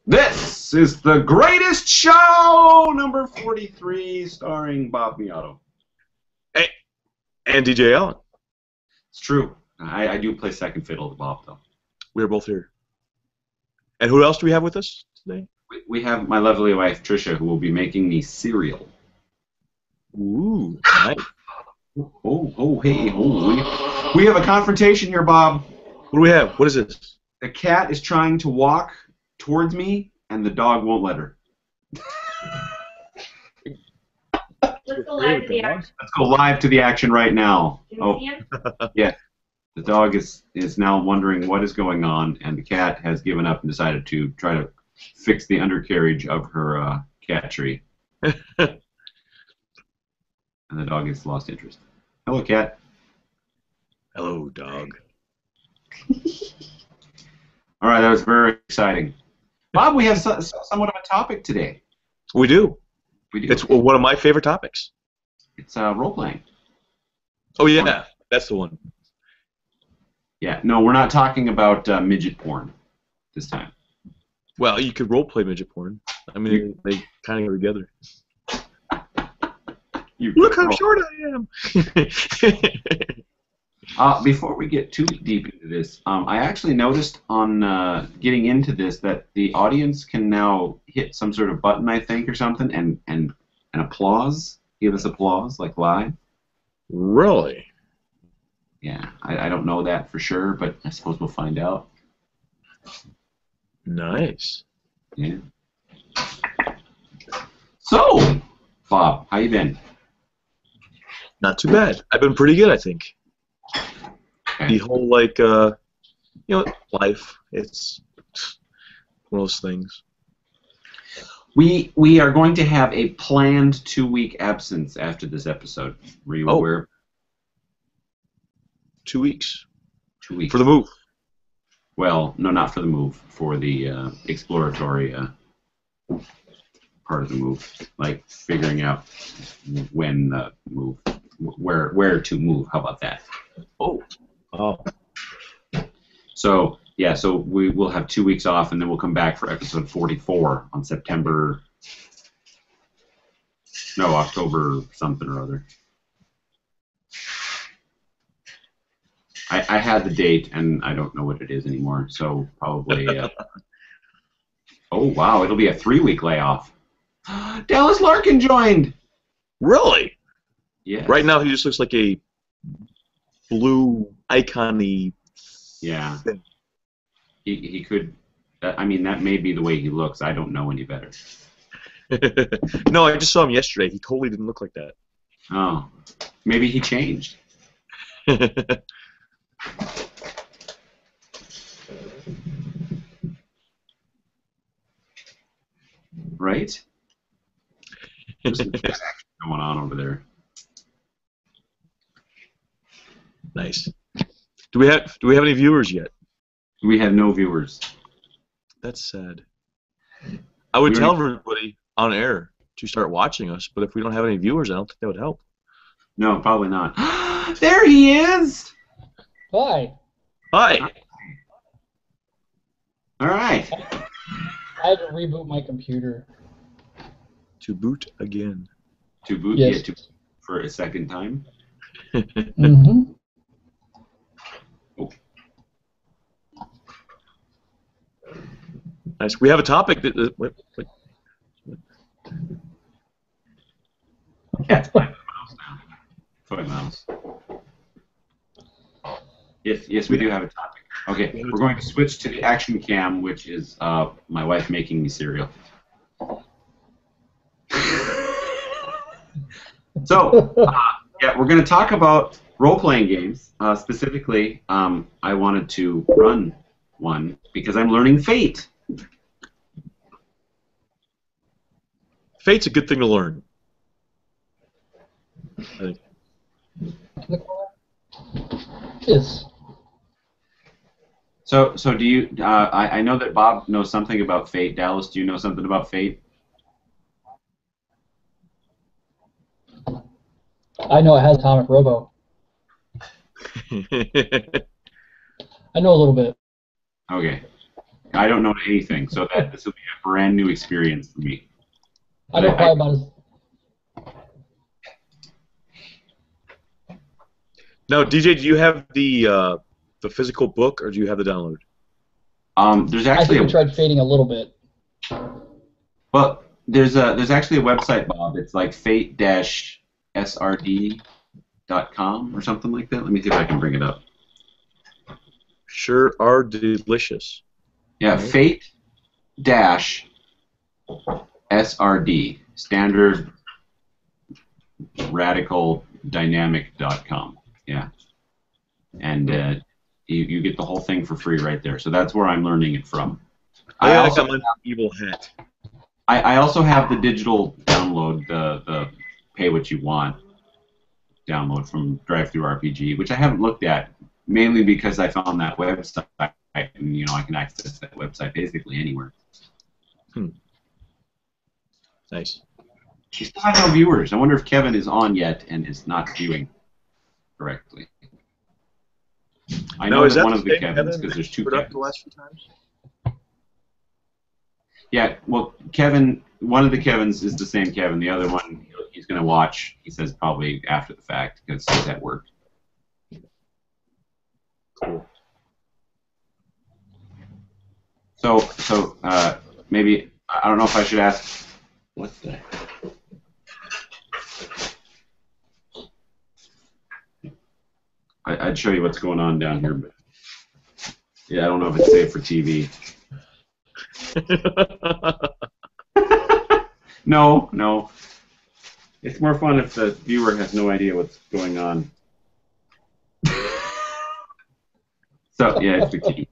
This is the greatest show, number 43, starring Bob Miotto. Hey, and DJ Allen. It's true. I do play second fiddle to Bob, though. We're both here. And who else do we have with us today? We have my lovely wife, Tricia, who will be making me cereal. Ooh, nice. We have a confrontation here, Bob. What do we have? What is this? The cat is trying to walk towards me, and the dog won't let her. Let's go live to the action. Let's go live to the action right now. Can you see him? Yeah. The dog is now wondering what is going on, and the cat has given up and decided to try to fix the undercarriage of her cat tree. And the dog has lost interest. Hello, cat. Hello, dog. All right, that was very exciting. Bob, we have somewhat of a topic today. We do. We do. It's one of my favorite topics. It's role-playing. Oh, yeah. That's the one. Yeah, no, we're not talking about midget porn this time. Well, you could role-play midget porn. I mean, they kind of go together. Look how short I am! Before we get too deep into this, I actually noticed on getting into this that the audience can now hit some sort of button, I think, or something, and applause, give us applause, like live. Really? Yeah, I don't know that for sure, but I suppose we'll find out. Nice. Yeah. So, Bob, how you been? Not too bad. I've been pretty good, I think. Okay. The whole, life, it's one of those things. We are going to have a planned 2-week absence after this episode. Were you aware? 2 weeks. 2 weeks. For the move. Well, no, not for the move. For the exploratory part of the move, like figuring out when move, where to move. How about that? Oh. So yeah, so we will have 2 weeks off, and then we'll come back for episode 44 on October something or other. I had the date, and I don't know what it is anymore, so probably... oh, wow, it'll be a 3-week layoff. Dallas Larkin joined! Really? Yeah. Right now he just looks like a blue icon-y Yeah. thing. He could... I mean, that may be the way he looks. I don't know any better. No, I just saw him yesterday. He totally didn't look like that. Oh. Maybe he changed. Right? There's some action going on over there. Nice. Do we have any viewers yet? We have no viewers. That's sad. I would tell everybody on air to start watching us, but if we don't have any viewers, I don't think that would help. No, probably not. There he is! Hi. Hi. All right. I had to reboot my computer. To boot again. To boot? Yes. Yeah, to for a second time? Mm-hmm. Oh. Nice. We have a topic that. Wait. Yeah, it's my mouse now. It's my mouse. Yes, we do have a topic. Okay, we're going to switch to the action cam, which is my wife making me cereal. So, yeah, we're going to talk about role-playing games. Specifically, I wanted to run one because I'm learning Fate. Fate's a good thing to learn. I think. Yes. So do you? I know that Bob knows something about Fate. Dallas, do you know something about Fate? I know it has Atomic Robo. I know a little bit. Okay. I don't know anything, so that this will be a brand new experience for me. I know probably about as Now, DJ, do you have the physical book, or do you have the download? There's I actually think we tried fading a little bit. well, there's actually a website, Bob. It's like fate-srd.com or something like that. Let me see if I can bring it up. Sure are delicious. Yeah, Right. fate-srd, standard radical dynamic.com. Yeah. And you get the whole thing for free right there. So that's where I'm learning it from. I got my evil hat. I also have the digital download, the pay what you want download from DriveThruRPG, which I haven't looked at, mainly because I found that website, and I can access that website basically anywhere. Nice. We still have no viewers. I wonder if Kevin is on yet and is not viewing correctly. I know that one of the Kevins, because there's two Kevins. The last few times? Yeah, well, Kevin, one of the Kevins is the same Kevin. The other one, he's going to watch, he says, probably after the fact, because he's at work. Cool. So maybe, I don't know if I should ask, what the heck? I'd show you what's going on down here, but yeah, I don't know if it's safe for TV. No. It's more fun if the viewer has no idea what's going on. So, yeah, it's the key.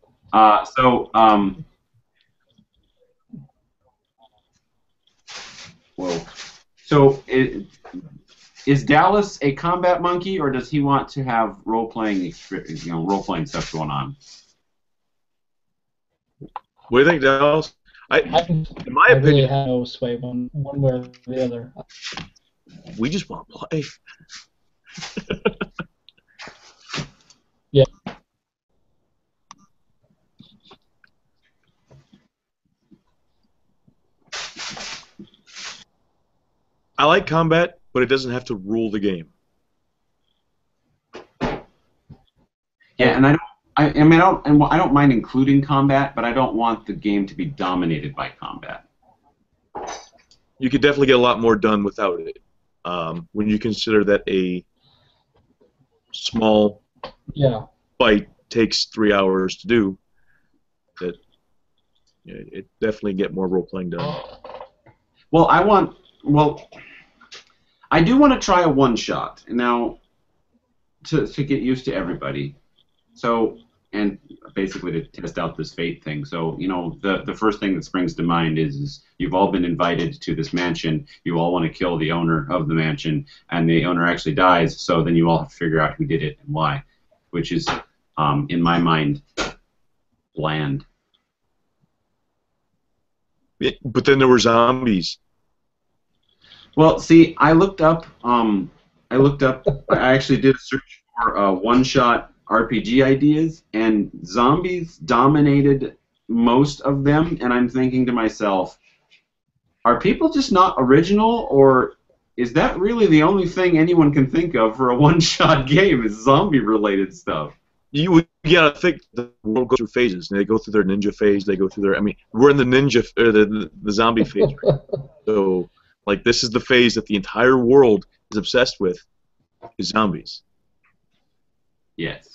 Whoa. So, is Dallas a combat monkey, or does he want to have role-playing stuff going on? What do you think, Dallas? In my I opinion, really have no sway one way or the other. we just want to play. Yeah. I like combat, but it doesn't have to rule the game. Yeah, and I don't mind including combat, but I don't want the game to be dominated by combat. You could definitely get a lot more done without it. When you consider that a small fight takes 3 hours to do, that it definitely get more role playing done. Well, I do want to try a one-shot now to get used to everybody. So, and basically to test out this fate thing. So, the first thing that springs to mind is you've all been invited to this mansion. You all want to kill the owner of the mansion, and the owner actually dies. So then you all have to figure out who did it and why, which is, in my mind, bland. But then there were zombies. Well, see, I actually did a search for one-shot RPG ideas, and zombies dominated most of them, and I'm thinking to myself, are people just not original, or is that really the only thing anyone can think of for a one-shot game is zombie-related stuff? You gotta think the world goes through phases. They go through their ninja phase. They go through their. I mean, we're in the ninja or the zombie phase right now. So, like, this is the phase that the entire world is obsessed with, is zombies. Yes.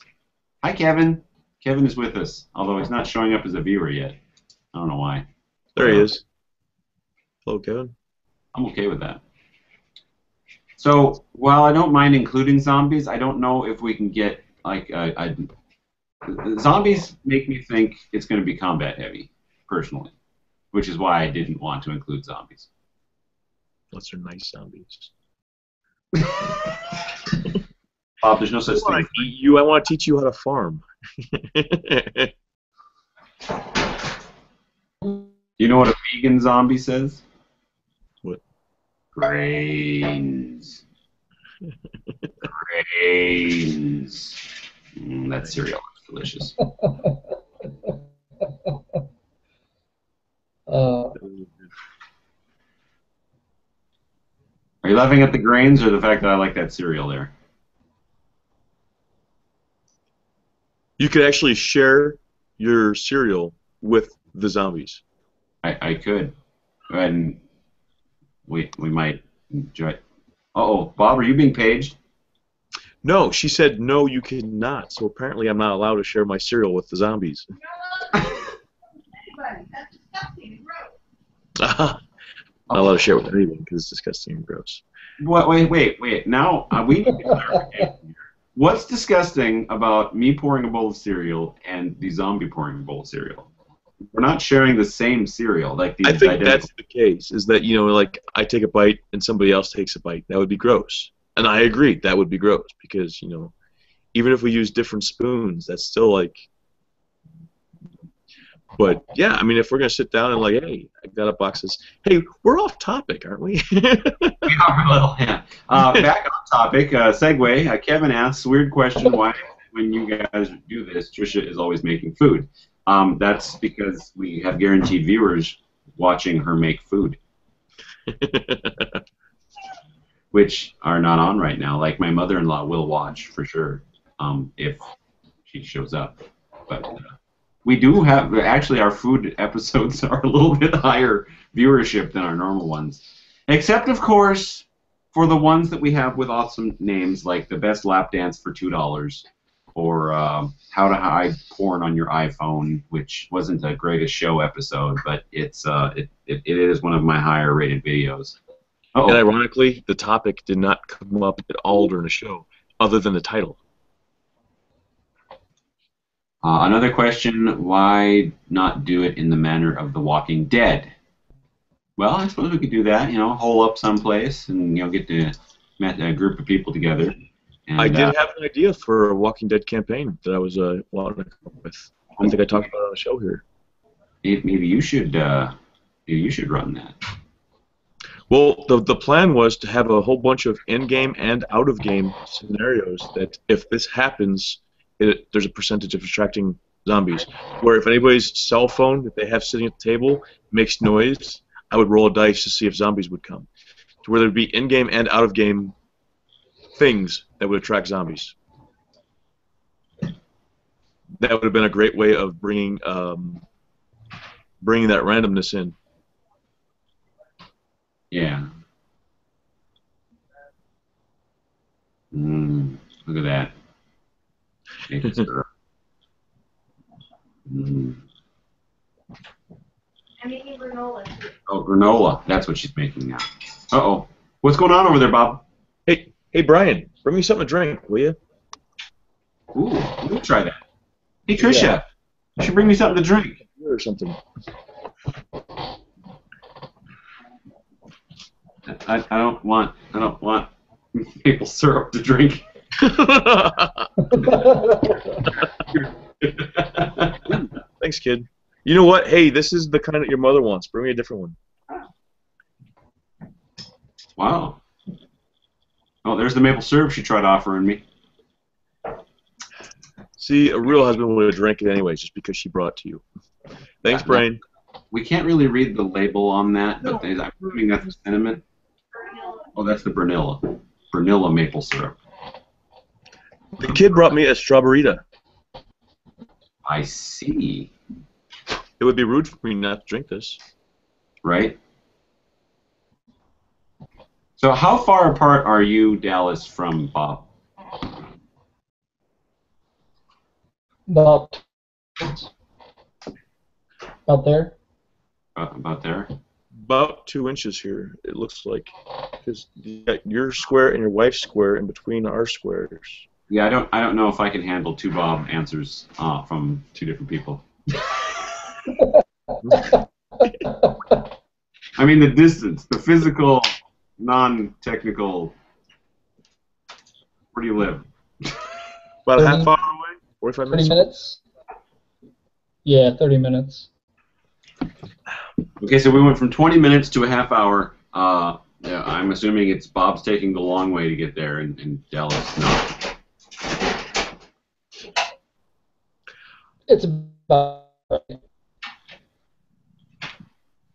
Hi, Kevin. Kevin is with us, although he's not showing up as a viewer yet. I don't know why. There he is. Hello, Kevin. I'm okay with that. So, while I don't mind including zombies, I don't know if we can get, like, zombies make me think it's going to be combat heavy, personally, which is why I didn't want to include zombies. Unless they're nice zombies. Bob, there's no such thing. I want to teach you how to farm. You know what a vegan zombie says? What? Grains. Grains. That cereal is delicious. Are you laughing at the grains or the fact that I like that cereal there? You could actually share your cereal with the zombies. I could. And we might enjoy it. Uh-oh, Bob, are you being paged? No, she said no, you cannot. So apparently I'm not allowed to share my cereal with the zombies. That's disgusting and gross. Not allowed to share it with anyone because it's disgusting and gross. What? Wait. Now, we need to clarify here. What's disgusting about me pouring a bowl of cereal and the zombie pouring a bowl of cereal? We're not sharing the same cereal. Like I think that's the case, is that, like, I take a bite and somebody else takes a bite. That would be gross. And I agree, that would be gross because, even if we use different spoons, that's still like... But, yeah, I mean, if we're going to sit down and like, hey, I got a box of... Hey, we're off topic, aren't we? We are a little, yeah. Back on topic, segue. Kevin asks, weird question, why when you guys do this, Trisha is always making food? That's because we have guaranteed viewers watching her make food. Which are not on right now. Like, my mother-in-law will watch, for sure, if she shows up. But... we do have, actually, our food episodes are a little bit higher viewership than our normal ones. Except, of course, for the ones that we have with awesome names, like the best lap dance for $2, or how to hide porn on your iPhone, which wasn't the greatest show episode, but it is one of my higher rated videos. Uh-oh. And ironically, the topic did not come up at all during the show, other than the title. Another question, why not do it in the manner of The Walking Dead? Well, I suppose we could do that, hole up someplace and, get a group of people together. And, I did have an idea for a Walking Dead campaign that I was wanting to come up with. I think I talked about it on the show here. Maybe you should run that. Well, the plan was to have a whole bunch of in-game and out-of-game scenarios that if this happens... there's a percentage of attracting zombies. Where if anybody's cell phone that they have sitting at the table makes noise, I would roll a dice to see if zombies would come. To where there'd be in-game and out-of-game things that would attract zombies. That would have been a great way of bringing that randomness in. Yeah. Look at that. Maple syrup. I'm making granola. Oh, granola. That's what she's making now. Uh-oh. What's going on over there, Bob? Hey, Brian, bring me something to drink, will you? Ooh, we'll try that. Hey, Trisha, Yeah. you should bring me something to drink. Or something. I don't want maple syrup to drink. Thanks, kid. You know what? Hey, this is the kind that your mother wants. Bring me a different one. Wow. Oh, there's the maple syrup she tried offering me. See, a real husband would drink it anyways, just because she brought it to you. Thanks, Brian. We can't really read the label on that, but I'm assuming that's the cinnamon. Oh, that's the Bernilla. Bernilla maple syrup. The kid brought me a strawberryta. I see. It would be rude for me not to drink this. Right? So how far apart are you, Dallas, from Bob? About there. About there? About 2 inches here, it looks like. Because you got your square and your wife's square in between our squares. Yeah, I don't know if I can handle two Bob answers from two different people. I mean, the distance, the physical, non-technical. Where do you live? About a half hour away? 45 minutes? 30 minutes? Yeah, 30 minutes. Okay, so we went from 20 minutes to a half hour. Yeah, I'm assuming it's Bob's taking the long way to get there, and Dallas not. It's about right.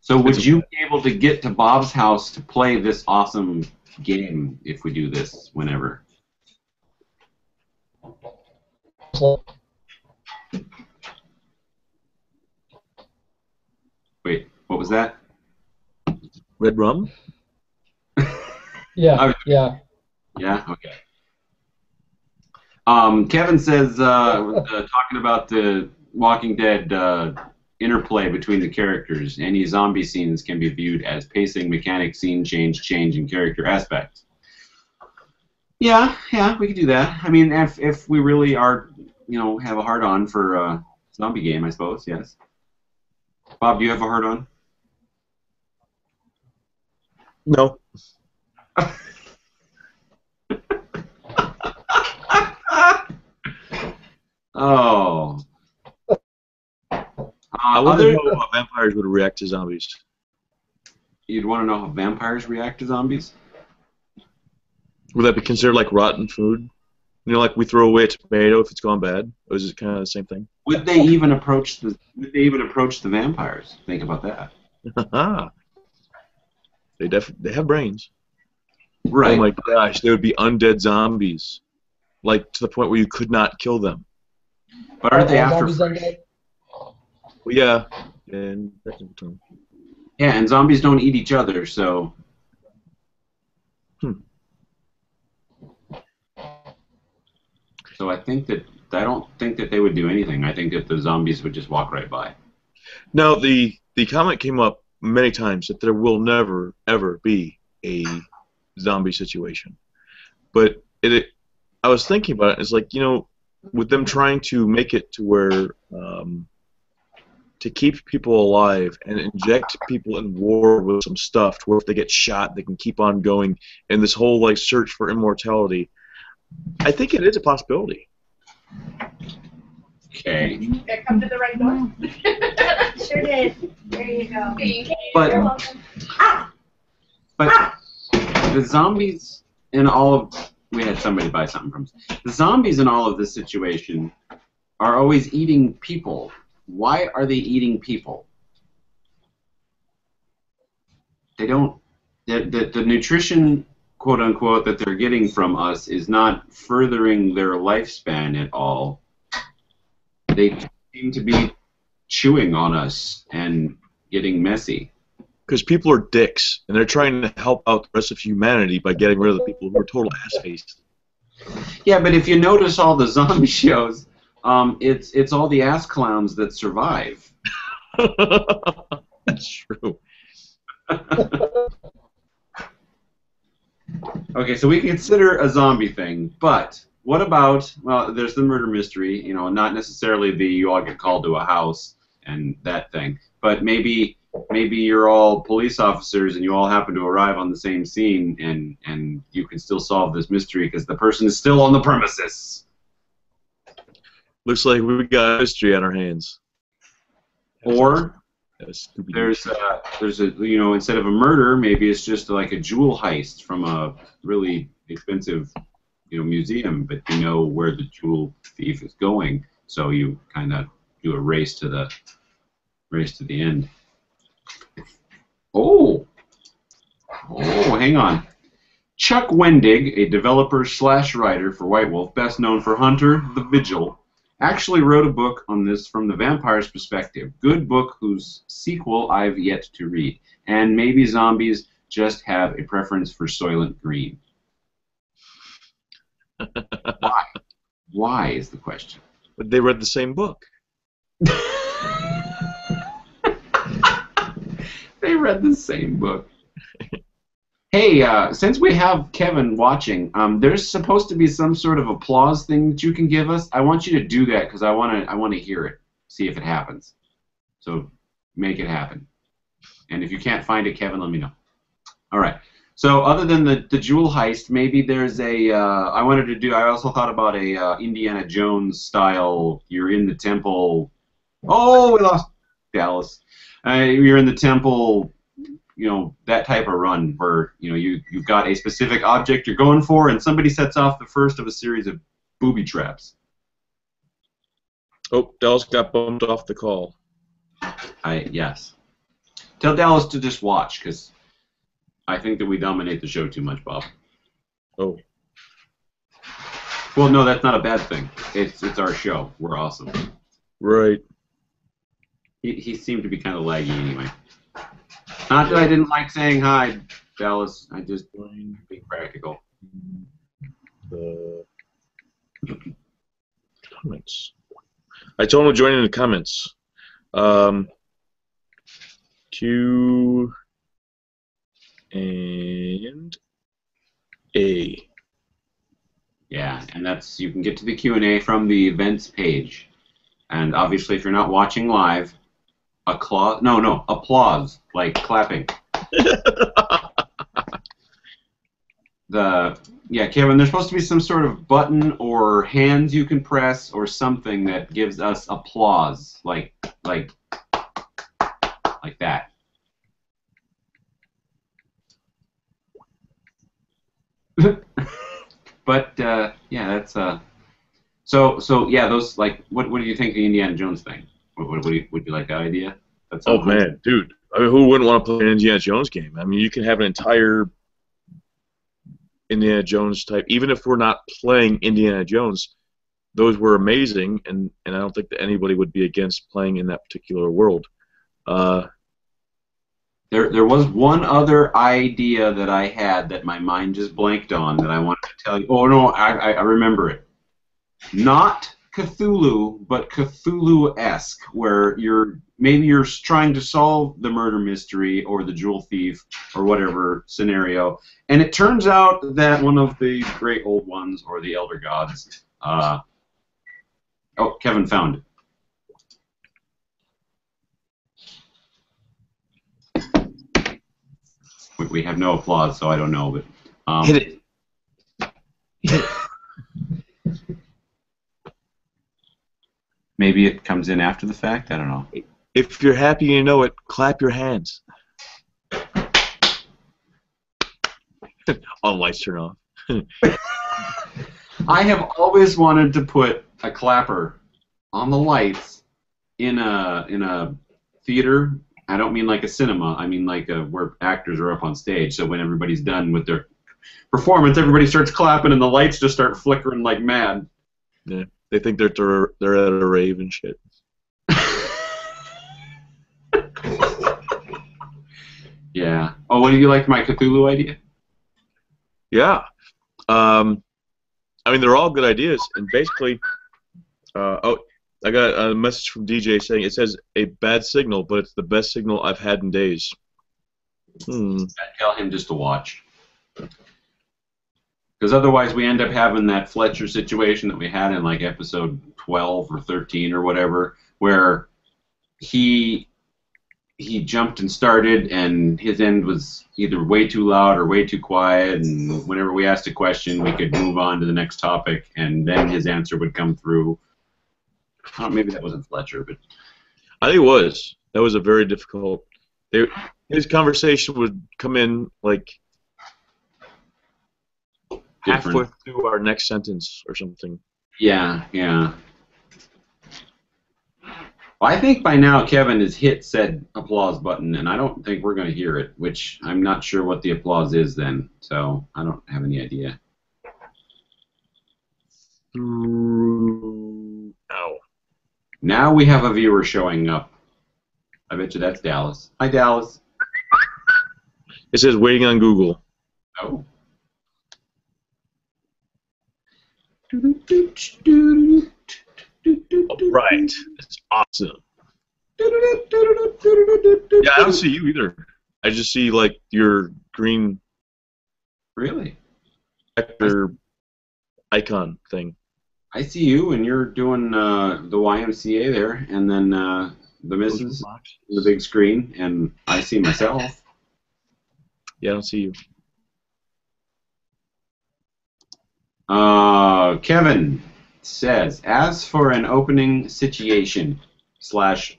So would you be able to get to Bob's house to play this awesome game if we do this whenever? Wait, what was that? Red rum? Yeah, yeah. Yeah, okay. Kevin says, talking about the Walking Dead interplay between the characters, any zombie scenes can be viewed as pacing, mechanic, scene change, and character aspects. Yeah, we could do that. I mean, if we really are, have a hard-on for a zombie game, I suppose, yes. Bob, do you have a hard-on? No. Oh. I wonder how vampires would react to zombies. You'd want to know how vampires react to zombies? Would that be considered like rotten food? You know, like we throw away a tomato if it's gone bad? Or is it kind of the same thing? Would they even approach the vampires? Think about that. They have brains. Right. Oh my gosh, they would be undead zombies. Like to the point where you could not kill them. But aren't they after Zombies fresh? undead? Well, yeah. And technical term. Yeah, and zombies don't eat each other, so. So I don't think that they would do anything. I think that the zombies would just walk right by. Now, the comment came up many times that there will never, ever be a zombie situation. But I was thinking about it, it's like, with them trying to make it to where, to keep people alive and inject people in war with some stuff, to where if they get shot, they can keep on going, and this whole, like, search for immortality, I think it is a possibility. Okay. Did I come to the right door? Sure did. There you go. But- You're welcome. But the zombies in all of... We had somebody buy something from us. The zombies in all of this situation are always eating people. Why are they eating people? They don't... The nutrition, quote-unquote, that they're getting from us is not furthering their lifespan at all. They seem to be chewing on us and getting messy. Because people are dicks, and they're trying to help out the rest of humanity by getting rid of the people who are total ass-faced. Yeah, but if you notice all the zombie shows, it's all the ass clowns that survive. That's true. Okay, so we can consider a zombie thing, but what about, well, there's the murder mystery, not necessarily the you all get called to a house and that thing, but maybe you're all police officers and you all happen to arrive on the same scene and you can still solve this mystery because the person is still on the premises. Looks like we got a mystery on our hands. Or there's there's a instead of a murder, maybe it's just like a jewel heist from a really expensive museum, but you know where the jewel thief is going, so you kind of do a race to the end. Oh, hang on. Chuck Wendig, a developer/writer for White Wolf, best known for Hunter the Vigil, actually wrote a book on this from the vampire's perspective. Good book whose sequel I've yet to read. And maybe zombies just have a preference for Soylent Green. Why? Why is the question? But they read the same book. They read the same book. Hey, since we have Kevin watching, there's supposed to be some sort of applause thing that you can give us. I want you to do that because I want to hear it, see if it happens. So make it happen. And if you can't find it, Kevin, let me know. All right. So other than the jewel heist, maybe there's a. I also thought about a Indiana Jones style. You're in the temple. Oh, we lost Dallas. You're in the temple. That type of run where you've got a specific object you're going for, and somebody sets off the first of a series of booby traps. Oh, Dallas got bumped off the call. Yes. Tell Dallas to just watch, because I think that we dominate the show too much, Bob. Oh. Well, no, that's not a bad thing. It's our show. We're awesome. Right. He seemed to be kind of laggy anyway. Not that I didn't like saying hi, Dallas. I just being practical. The comments. I told him to join in the comments. Q and A. Yeah, and that's you can get to the Q&A from the events page. And obviously, if you're not watching live, applause, like clapping. Kevin, there's supposed to be some sort of button or hands you can press or something that gives us applause, like that. But that's so yeah, those like what do you think of the Indiana Jones thing? Would you like that idea? That's oh man, dude! I mean, who wouldn't want to play an Indiana Jones game? I mean, you can have an entire Indiana Jones type. Even if we're not playing Indiana Jones, those were amazing, and I don't think that anybody would be against playing in that particular world. There was one other idea that I had that my mind just blanked on that I wanted to tell you. Oh no, I remember it. Not Cthulhu, but Cthulhu-esque, where maybe you're trying to solve the murder mystery or the jewel thief or whatever scenario, and it turns out that one of the great old ones or the elder gods. Kevin found it. We have no applause, so I don't know, but Hit it. Maybe it comes in after the fact. I don't know. If you're happy and you know it, clap your hands. All the lights turn off. I have always wanted to put a clapper on the lights in a theater. I don't mean like a cinema. I mean like where actors are up on stage. So when everybody's done with their performance, everybody starts clapping and the lights just start flickering like mad. Yeah, they think they're at a rave and shit. Yeah. Oh, what do you like my Cthulhu idea? Yeah. I mean, they're all good ideas, and basically, I got a message from DJ saying it says a bad signal, but it's the best signal I've had in days. Tell him just to watch. Because otherwise we end up having that Fletcher situation that we had in like episode 12 or 13 or whatever, where he jumped and started, and his end was either way too loud or way too quiet, and whenever we asked a question, we could move on to the next topic, and then his answer would come through. Maybe that wasn't Fletcher, but I think it was. That was a very difficult. His conversation would come in like halfway through our next sentence or something. Yeah. Well, I think by now Kevin has hit said applause button, and I don't think we're going to hear it, which I'm not sure what the applause is then, so I don't have any idea. Ow. Now we have a viewer showing up. I bet you that's Dallas. Hi, Dallas. It says waiting on Google. Oh. Right. It's awesome. Yeah, I don't see you either. I just see like your green Really? vector icon thing. I see you, and you're doing the YMCA there, and then the missus, the big screen, and I see myself. Yeah, I don't see you. Kevin says, as for an opening situation /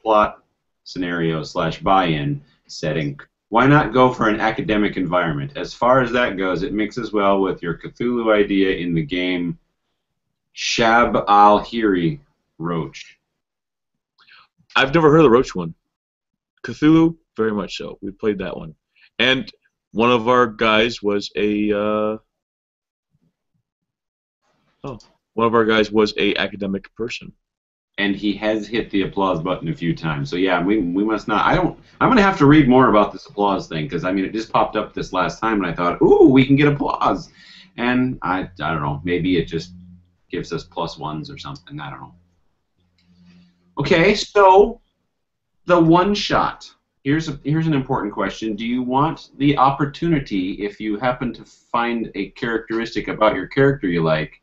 plot scenario / buy-in setting, why not go for an academic environment? As far as that goes, it mixes well with your Cthulhu idea in the game Shab al-Hiri Roach. I've never heard of the Roach one. Cthulhu? very much so. We played that one, and one of our guys was a one of our guys was a academic person. And he has hit the applause button a few times. So yeah, we must not. I'm gonna have to read more about this applause thing because I mean it just popped up this last time and I thought, ooh, we can get applause, and I don't know, maybe it just gives us +1s or something. I don't know. Okay, so the one shot. Here's an important question. Do you want the opportunity, if you happen to find a characteristic about your character you like,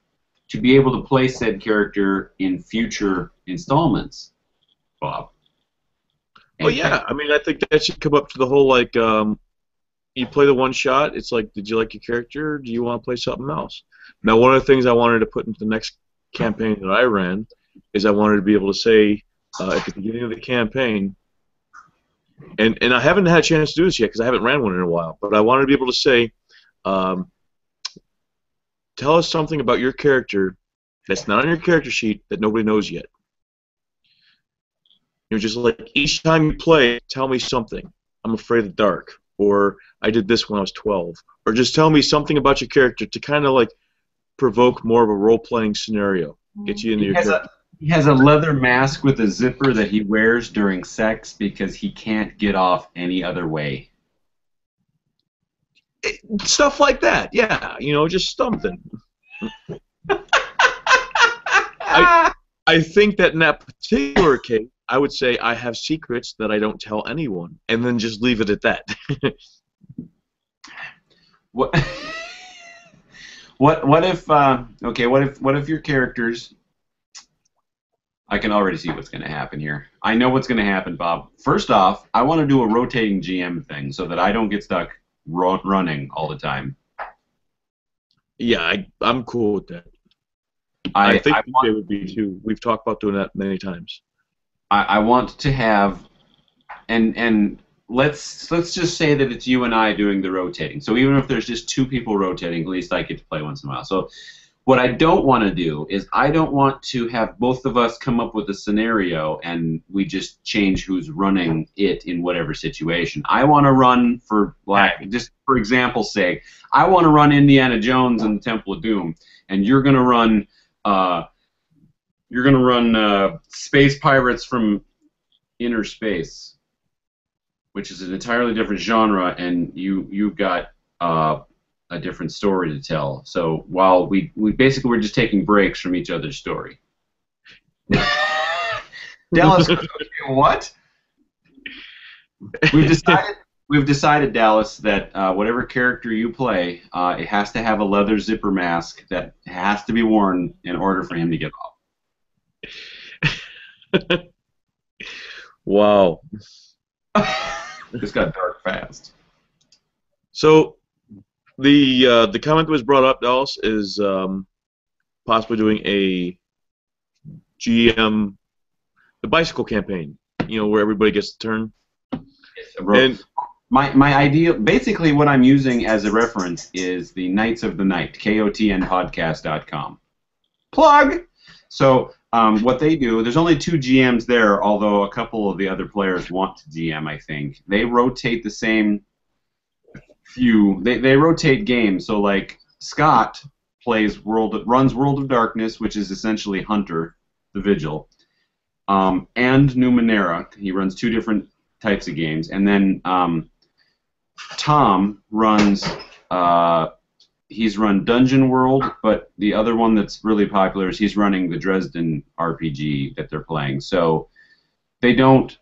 to be able to play said character in future installments, Bob? Well, yeah. I mean, I think that should come up to the whole like you play the one shot. It's like, did you like your character? Or do you want to play something else? Now, one of the things I wanted to put into the next campaign that I ran is I wanted to be able to say at the beginning of the campaign, and I haven't had a chance to do this yet because I haven't ran one in a while, but I wanted to be able to say, tell us something about your character that's not on your character sheet that nobody knows yet. You know, just like each time you play, tell me something. I'm afraid of the dark, or I did this when I was 12, or just tell me something about your character to kind of like provoke more of a role-playing scenario, get you into your character. He has a leather mask with a zipper that he wears during sex because he can't get off any other way. Stuff like that, yeah. You know, just something. I think that in that particular case, I would say I have secrets that I don't tell anyone, and then just leave it at that. What? What if? Okay. What if your characters? I can already see what's going to happen here. I know what's going to happen, Bob. First off, I want to do a rotating GM thing so that I don't get stuck running all the time. Yeah, I'm cool with that. I think DJ would be too. We've talked about doing that many times. I want to have, and let's just say that it's you and I doing the rotating. So even if there's just 2 people rotating, at least I get to play once in a while. So what I don't want to do is I don't want to have both of us come up with a scenario and we just change who's running it in whatever situation. I want to run for, like, just for example's sake, I want to run Indiana Jones and the Temple of Doom, and you're gonna run Space Pirates from Inner Space, which is an entirely different genre, and you've got a different story to tell. So while we basically we're just taking breaks from each other's story. Dallas, what? We've decided, Dallas, that whatever character you play, it has to have a leather zipper mask that has to be worn in order for him to get off. Wow. This got dark fast. So the comment that was brought up, Dallas, is possibly doing a GM, the bicycle campaign, you know, where everybody gets a turn. And my idea, basically what I'm using as a reference is the Knights of the Night, KOTNpodcast.com. Plug! So what they do, there's only 2 GMs there, although a couple of the other players want to GM, I think. They rotate the same few, they rotate games. So like Scott runs World of Darkness, which is essentially Hunter, the Vigil, and Numenera. He runs 2 different types of games, and then Tom runs he's run Dungeon World, but the other one that's really popular is he's running the Dresden RPG that they're playing. So they don't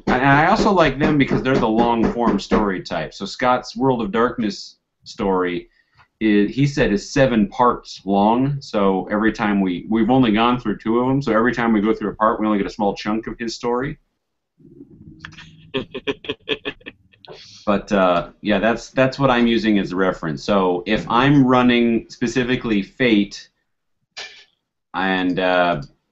and I also like them because they're the long-form story type. So Scott's World of Darkness story, he said, is 7 parts long. So every time we've only gone through 2 of them. So every time we go through a part, we only get a small chunk of his story. But yeah, that's what I'm using as a reference. So if I'm running specifically Fate, and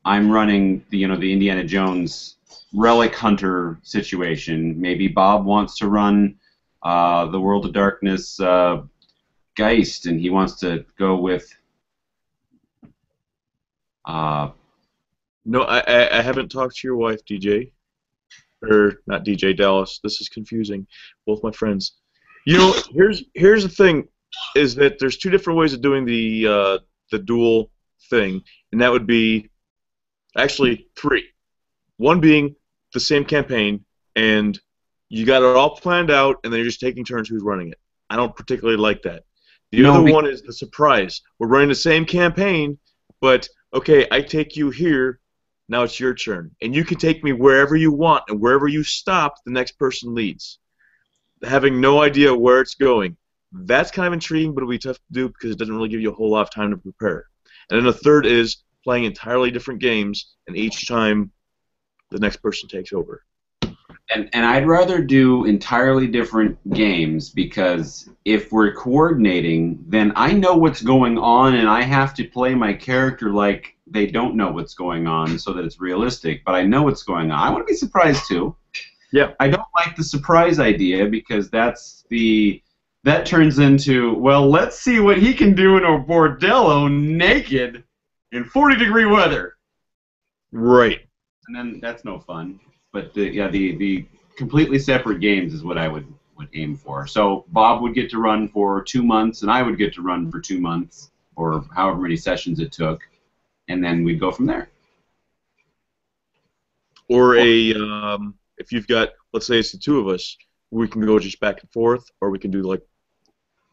I'm running the Indiana Jones Relic Hunter situation. Maybe Bob wants to run the World of Darkness Geist, and he wants to go with. No, I haven't talked to your wife, DJ. Or not DJ Dallas. This is confusing. Both my friends. You know, here's the thing, is that there's two different ways of doing the dual thing, and that would be actually three. One being the same campaign, and you got it all planned out, and then you're just taking turns who's running it. I don't particularly like that. The other one is the surprise. We're running the same campaign, but okay, I take you here. Now it's your turn, and you can take me wherever you want, and wherever you stop, the next person leads. Having no idea where it's going, that's kind of intriguing, but it'll be tough to do because it doesn't really give you a whole lot of time to prepare. And then the third is playing entirely different games, and each time the next person takes over. And I'd rather do entirely different games, because if we're coordinating, then I know what's going on, and I have to play my character like they don't know what's going on so that it's realistic, but I know what's going on. I want to be surprised too. Yeah. I don't like the surprise idea, because that turns into, well, let's see what he can do in a bordello naked in 40-degree weather. Right. And then that's no fun. But the completely separate games is what I would aim for. So Bob would get to run for 2 months, and I would get to run for 2 months, or however many sessions it took, and then we'd go from there. Or if you've got, let's say it's the two of us, we can go just back and forth, or we can do like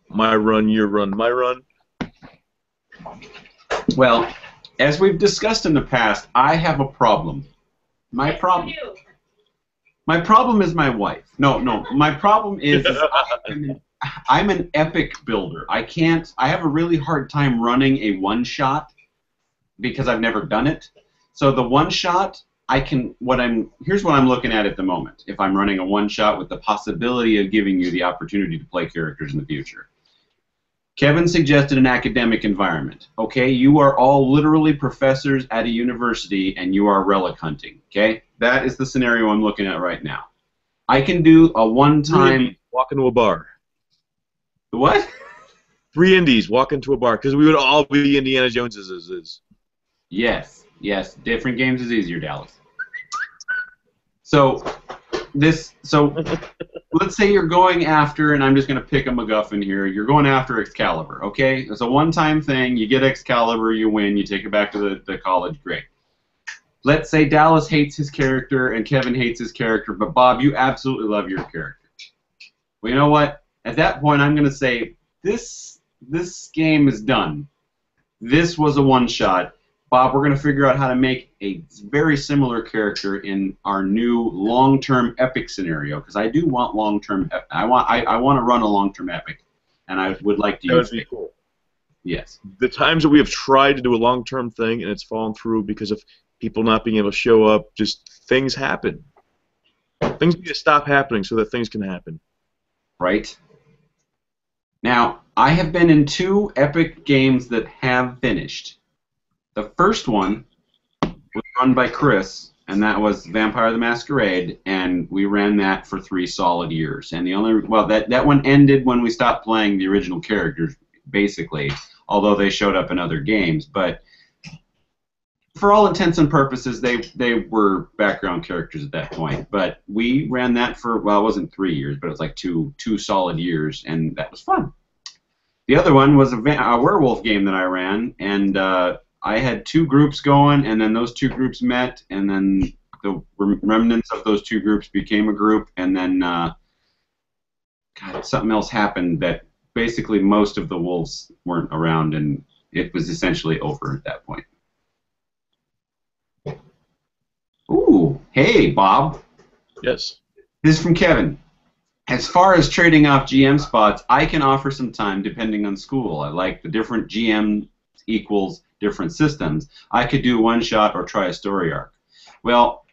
my run, your run, my run. Well, as we've discussed in the past, I have a problem. My problem is my wife. No, my problem is I'm an epic builder. I have a really hard time running a one-shot because I've never done it. So the one-shot, here's what I'm looking at the moment. If I'm running a one-shot with the possibility of giving you the opportunity to play characters in the future. Kevin suggested an academic environment. Okay, you are all literally professors at a university, and you are relic hunting. Okay, that is the scenario I'm looking at right now. I can do a one-time walk into a bar. The what? 3 indies walk into a bar, because we would all be Indiana Joneses as is. Yes. Different games is easier, Dallas. So let's say you're going after, and I'm just going to pick a MacGuffin here, you're going after Excalibur, okay? It's a one-time thing, you get Excalibur, you win, you take it back to the college, great. Let's say Dallas hates his character and Kevin hates his character, but Bob, you absolutely love your character. Well, you know what? At that point, I'm going to say, this game is done. This was a one-shot. Bob, we're going to figure out how to make a very similar character in our new long-term epic scenario, because I do want long-term. I want to run a long-term epic, and I would like to use. That would be cool. Yes. The times that we have tried to do a long-term thing and it's fallen through because of people not being able to show up, just things happen. Things need to stop happening so that things can happen. Right. Now, I have been in 2 epic games that have finished. The first one was run by Chris, and that was Vampire the Masquerade, and we ran that for 3 solid years. And that one ended when we stopped playing the original characters, basically, although they showed up in other games. But for all intents and purposes, they were background characters at that point. But we ran that for, well, it wasn't 3 years, but it was like two solid years, and that was fun. The other one was a werewolf game that I ran, and I had 2 groups going, and then those 2 groups met, and then the remnants of those 2 groups became a group, and then something else happened that basically most of the wolves weren't around, and it was essentially over at that point. Ooh, hey, Bob. Yes. This is from Kevin. As far as trading off GM spots, I can offer some time depending on school. I like the different GM equals different systems. I could do one shot or try a story arc. Well,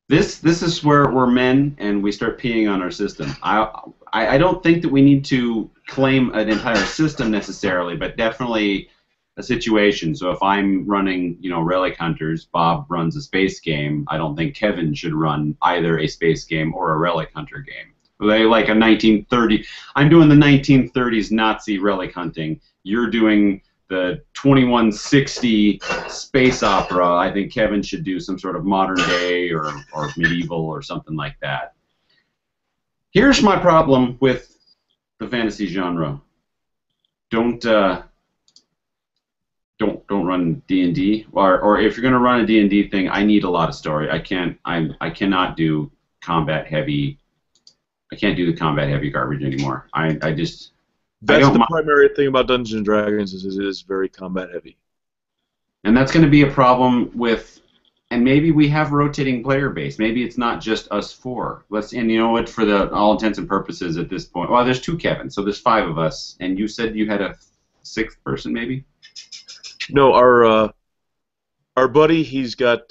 this is where we're men and we start peeing on our system. I don't think that we need to claim an entire system necessarily, but definitely a situation. So if I'm running, Relic Hunters, Bob runs a space game. I don't think Kevin should run either a space game or a Relic Hunter game. They like a 1930. I'm doing the 1930s Nazi relic hunting. You're doing the 2160 space opera, I think Kevin should do some sort of modern day or medieval or something like that. Here's my problem with the fantasy genre. Don't run D&D, or if you're gonna run a D&D thing, I need a lot of story. I cannot do combat heavy. I can't do the combat heavy garbage anymore. That's the primary thing about Dungeons and Dragons is it is very combat heavy. And that's going to be a problem with, and maybe we have rotating player base. Maybe it's not just us four. And you know what? For all intents and purposes at this point, well, there's 2 Kevins, so there's 5 of us. And you said you had a 6th person, maybe? No, our buddy, he's got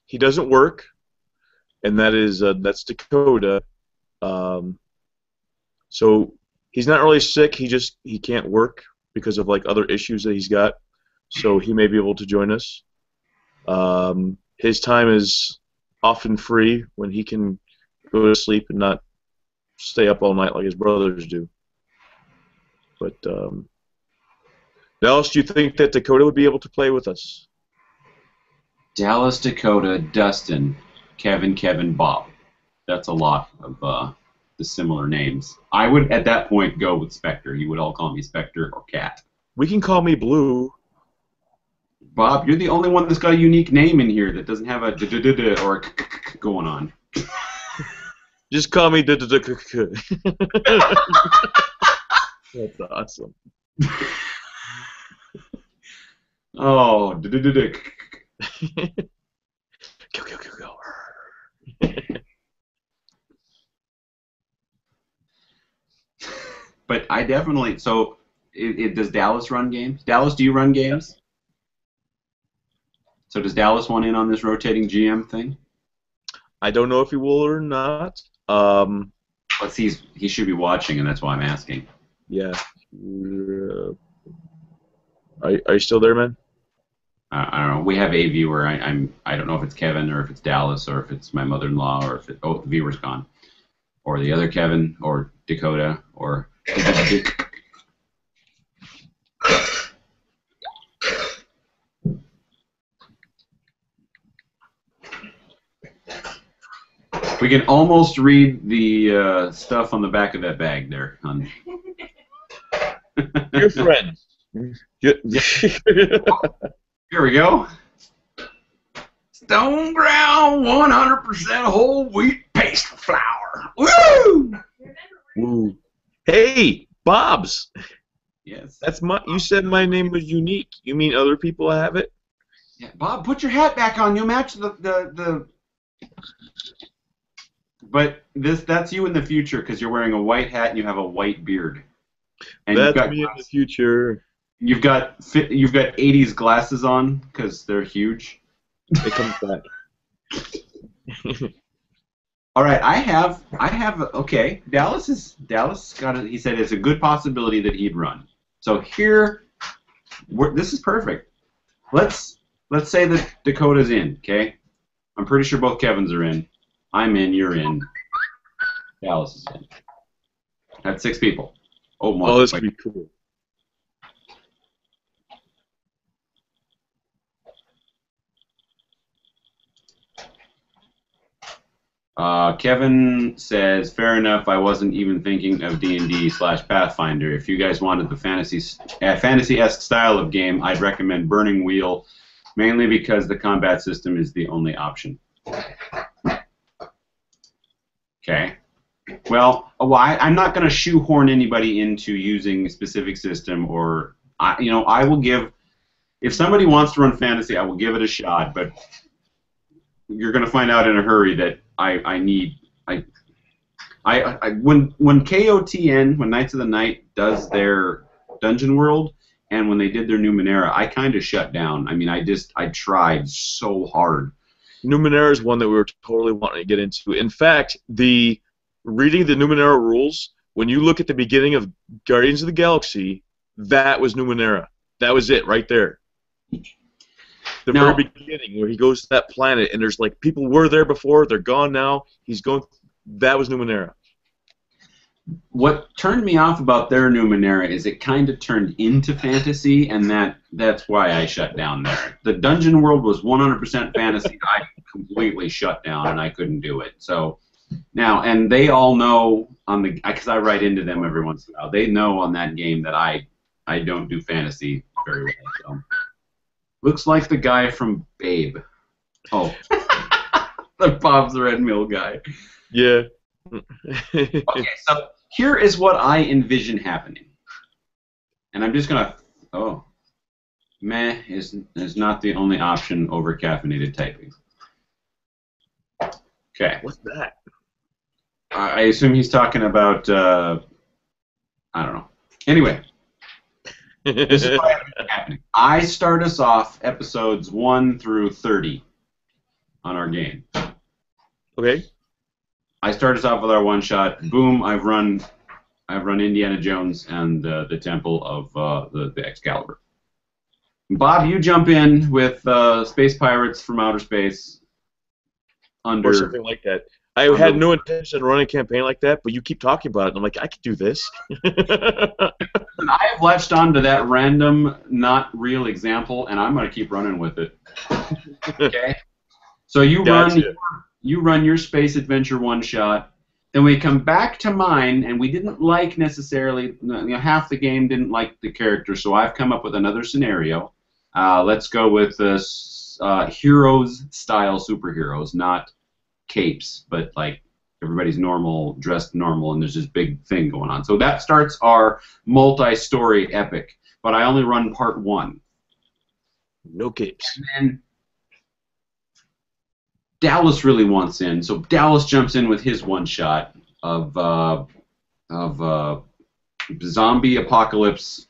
he doesn't work, and that's Dakota. So he's not really sick. He can't work because of like other issues that he's got. So he may be able to join us. His time is often free when he can go to sleep and not stay up all night like his brothers do. But Dallas, do you think that Dakota would be able to play with us? Dallas, Dakota, Dustin, Kevin, Bob. That's a lot of the similar names. I would, at that point, go with Spectre. You would all call me Spectre or Cat. We can call me Blue. Bob, you're the only one that's got a unique name in here that doesn't have a d-d-d-d or a k-k-k going on. Just call me d-d-d-k-k. That's awesome. Oh, d-d-d-d. Go. But I definitely, so does Dallas run games? Dallas, do you run games? So does Dallas want in on this rotating GM thing? I don't know if he will or not. Let's see, he should be watching, and that's why I'm asking. Yeah. Are you still there, man? I don't know. We have a viewer. I don't know if it's Kevin or if it's Dallas or if it's my mother-in-law or if the viewer's gone, or the other Kevin or Dakota or. We can almost read the stuff on the back of that bag there. Your friend. Here we go. Stone ground 100% whole wheat paste flour. Woo! Woo. Hey, Bob's. Yes. You said my name was unique. You mean other people have it? Yeah, Bob, put your hat back on. You match the. But that's you in the future because you're wearing a white hat and you have a white beard. And that's me in the future. You've got 80s glasses on because they're huge. It comes back. All right, I have. Okay, Dallas got it. He said it's a good possibility that he'd run. So here, this is perfect. Let's say that Dakota's in. Okay, I'm pretty sure both Kevins are in. I'm in. You're in. Dallas is in. That's 6 people. Oh, this would be cool. Kevin says, fair enough, I wasn't even thinking of D&D/Pathfinder. If you guys wanted the fantasy-esque style of game, I'd recommend Burning Wheel, mainly because the combat system is the only option. Okay. Well, I'm not going to shoehorn anybody into using a specific system, or, I will give, if somebody wants to run fantasy, I will give it a shot, but you're going to find out in a hurry that when KOTN, when Knights of the Night does their Dungeon World, and when they did their Numenera, I kind of shut down. I mean, I tried so hard. Numenera is one that we were totally wanting to get into. In fact, reading the Numenera rules, when you look at the beginning of Guardians of the Galaxy, that was Numenera. That was it right there. The very beginning, where he goes to that planet, and there's like people were there before, they're gone now. He's going. That was Numenera. what turned me off about their Numenera is it kind of turned into fantasy, and that's why I shut down there. The dungeon world was 100% fantasy. I completely shut down, and I couldn't do it. So now, and they all know because I write into them every once in a while. They know on that game that I don't do fantasy very well. So looks like the guy from Babe. Oh, the Bob's Red Mill guy. Yeah. Okay, so here is what I envision happening. And I'm just going to... Oh. Meh is not the only option over caffeinated typing. Okay. What's that? I assume he's talking about... I don't know. Anyway. This is what I envision happening. I start us off episodes 1 through 30 on our game. Okay. I start us off with our one-shot. Boom! I've run Indiana Jones and the Temple of the Excalibur. Bob, you jump in with Space Pirates from Outer Space. Or something like that. I had no intention of running a campaign like that, but you keep talking about it, and I'm like, I could do this. And I have latched onto that random, not real example, and I'm going to keep running with it. Okay. So you run your space adventure one shot. Then we come back to mine, and we didn't like necessarily, half the game didn't like the character, so I've come up with another scenario. Let's go with heroes-style superheroes, not capes, but like everybody's normal, dressed normal, and there's this big thing going on. So that starts our multi-story epic, but I only run part 1. No capes. And then Dallas really wants in, so Dallas jumps in with his one shot of zombie apocalypse.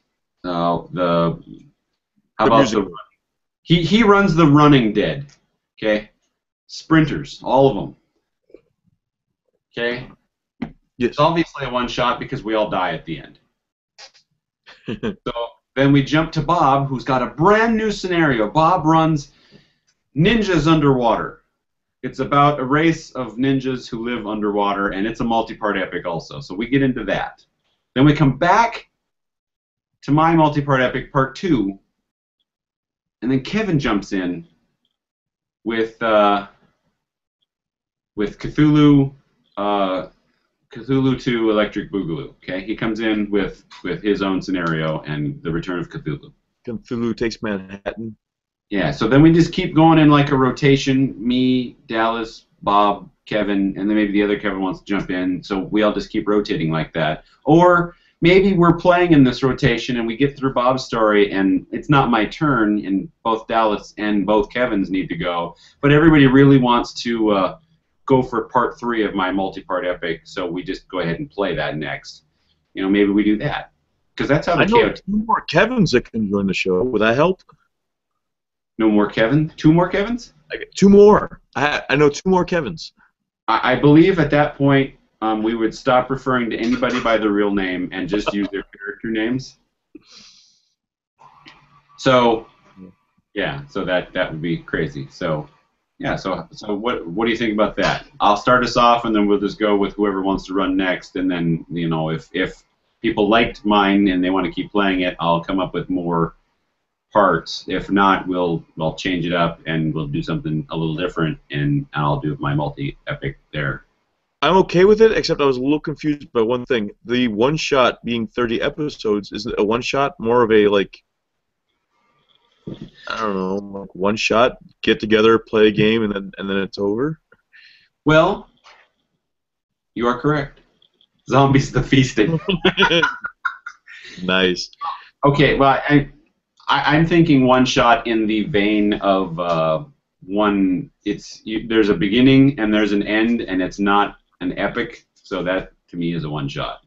He runs the Running Dead. Okay, sprinters, all of them. Okay, yes. It's obviously a one shot because we all die at the end. So then we jump to Bob, who's got a brand new scenario. Bob runs ninjas underwater. It's about a race of ninjas who live underwater, and it's a multi-part epic also. So we get into that. Then we come back to my multi-part epic, part 2, and then Kevin jumps in with Cthulhu, Cthulhu 2 Electric Boogaloo. Okay, he comes in with his own scenario and the Return of Cthulhu. Cthulhu Takes Manhattan. Yeah, so then we just keep going in like a rotation. Me, Dallas, Bob, Kevin, and then maybe the other Kevin wants to jump in. So we all just keep rotating like that. Or maybe we're playing in this rotation and we get through Bob's story and it's not my turn and both Dallas and both Kevins need to go. But everybody really wants to go for part 3 of my multi-part epic, so we just go ahead and play that next. Maybe we do that. Because that's how the I know 2 more Kevins that can join the show. Would that help? No more Kevin? 2 more Kevins? 2 more. I know 2 more Kevins. I believe at that point we would stop referring to anybody by their real name and just use their character names. So, yeah, so that would be crazy. So, yeah, so what do you think about that? I'll start us off, and then we'll just go with whoever wants to run next, and then if people liked mine and they want to keep playing it, I'll come up with more parts. If not, I'll change it up and we'll do something a little different, and I'll do my multi-epic there. I'm okay with it, except I was a little confused by one thing. The one shot being 30 episodes, is it a one shot more of a I don't know, like one shot, get together, play a game, and then it's over? Well, you are correct. Zombies the feasting. Nice. Okay, well, I'm thinking one shot in the vein of one. There's a beginning and there's an end, and it's not an epic. So that to me is a one shot.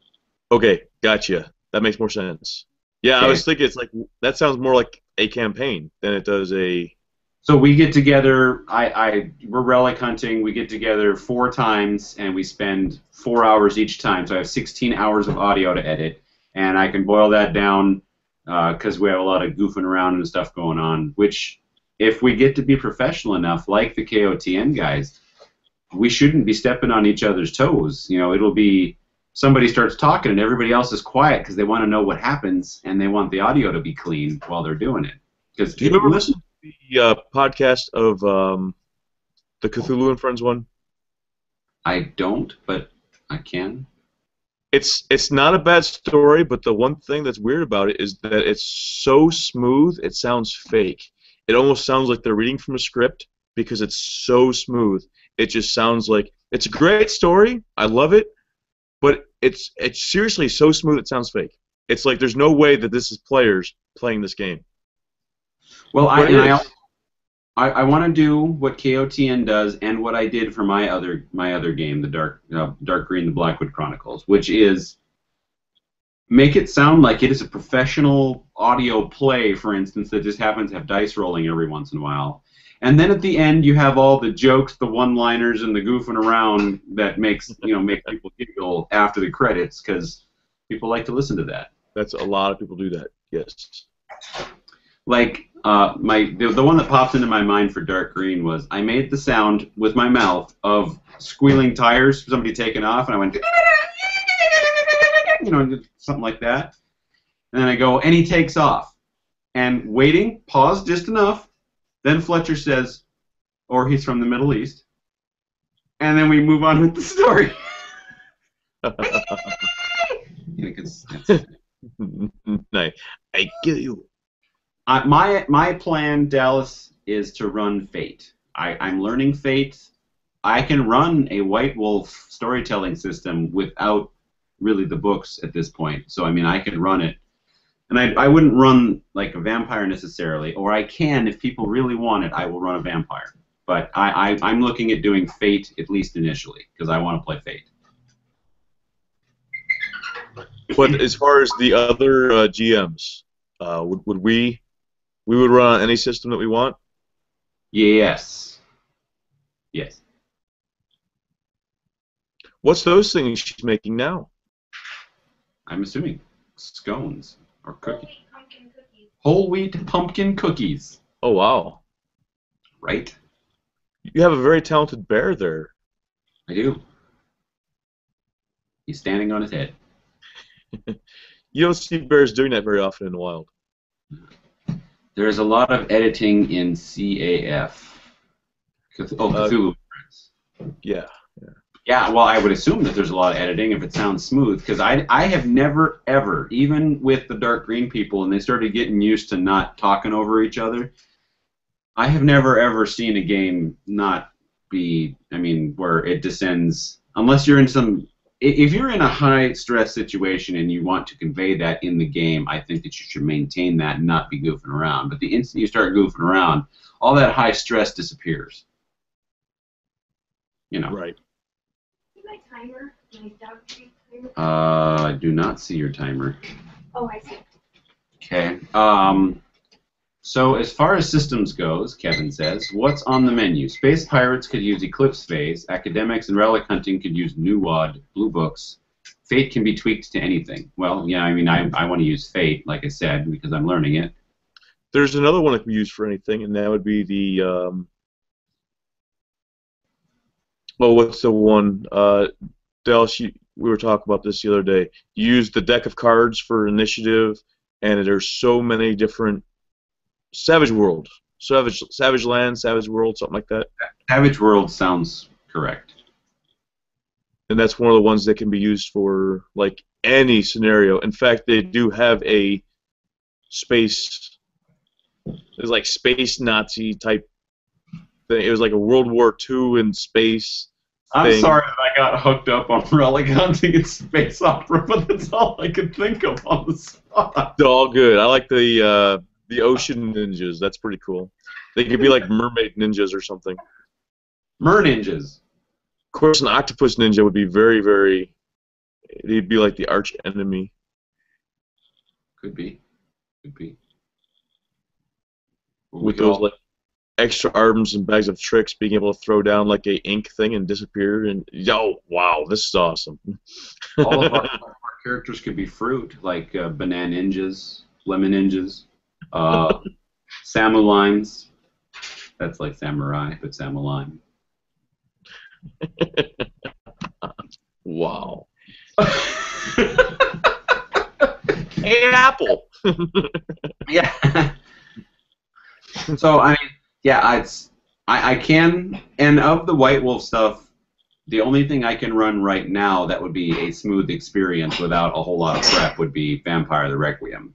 Okay, gotcha. That makes more sense. Yeah, Okay. I was thinking it's like that sounds more like a campaign than it does a. So we get together. We're relic hunting. We get together 4 times, and we spend 4 hours each time. So I have 16 hours of audio to edit, and I can boil that down. Because we have a lot of goofing around and stuff going on, which, if we get to be professional enough, like the KOTN guys, we shouldn't be stepping on each other's toes. It'll be somebody starts talking and everybody else is quiet because they want to know what happens and they want the audio to be clean while they're doing it. Because Do you ever listen to the podcast of the Cthulhu and Friends one? I don't, but I can. It's not a bad story, but the one thing that's weird about it is that it's so smooth, it sounds fake. It almost sounds like they're reading from a script because it's so smooth. It just sounds like it's a great story. I love it, but it's seriously so smooth it sounds fake. It's like there's no way that this is players playing this game. Well, I want to do what KOTN does and what I did for my other game, the Dark Green, the Blackwood Chronicles, which is make it sound like it is a professional audio play, for instance, that just happens to have dice rolling every once in a while. And then at the end, you have all the jokes, the one-liners, and the goofing around that make people giggle after the credits because people like to listen to that. That's a lot of people do that. Yes. Like the one that pops into my mind for Dark Green was I made the sound with my mouth of squealing tires, somebody taking off, and I went, something like that. And then I go, and he takes off. And waiting, pause just enough. Then Fletcher says, or he's from the Middle East. And then we move on with the story. Nice. I kill you. My plan, Dallas, is to run Fate. I'm learning Fate. I can run a White Wolf storytelling system without really the books at this point. So, I mean, I can run it. And I wouldn't run like a vampire necessarily, or I can, if people really want it, I will run a vampire. But I'm looking at doing Fate, at least initially, because I want to play Fate. But as far as the other GMs, would we would run on any system that we want? Yes. Yes. What's those things she's making now? I'm assuming scones or cookies. Pumpkin cookies. Whole wheat pumpkin cookies. Oh, wow. Right? You have a very talented bear there. I do. He's standing on his head. You don't see bears doing that very often in the wild. There's a lot of editing in CAF. Cthulhu. Yeah. Yeah, well, I would assume that there's a lot of editing if it sounds smooth, because I have never, ever, even with the Dark Green people, and they started getting used to not talking over each other, I have never, ever seen a game not be, where it descends, unless you're in if you're in a high-stress situation and you want to convey that in the game, I think that you should maintain that and not be goofing around. But the instant you start goofing around, all that high stress disappears. Right. My timer, my dog treat timer. I do not see your timer. Oh, I see. Okay. So as far as systems goes, Kevin says, what's on the menu? Space Pirates could use Eclipse Phase. Academics and Relic Hunting could use New Wad, Blue Books. Fate can be tweaked to anything. Well, yeah, I want to use Fate, like I said, because I'm learning it. There's another one that can be used for anything, and that would be the... what's the one? Dallas, we were talking about this the other day. You use the deck of cards for initiative, and there's so many different... Savage World. Savage Land, Savage World, something like that. Savage World sounds correct. And that's one of the ones that can be used for, like, any scenario. In fact, they do have a space... It's like space Nazi type thing. It was like a World War II in space I'm thing. sorry that I got hooked up on Relic Hunting and Space Opera, but that's all I could think of on the spot. It's all good. I like the ocean ninjas. That's pretty cool. They could be like mermaid ninjas or something. Mer ninjas. Of course, an octopus ninja would be very, very... He'd be like the arch enemy. Could be. Could be. With those like extra arms and bags of tricks, being able to throw down like a ink thing and disappear. And wow, this is awesome. All of our characters could be fruit, like banana ninjas, lemon ninjas, Samu-limes. That's like samurai, but Samu-lime. Wow. Hey, Apple. Yeah. So I mean, yeah, I can, and of the White Wolf stuff, the only thing I can run right now that would be a smooth experience without a whole lot of prep would be Vampire the Requiem.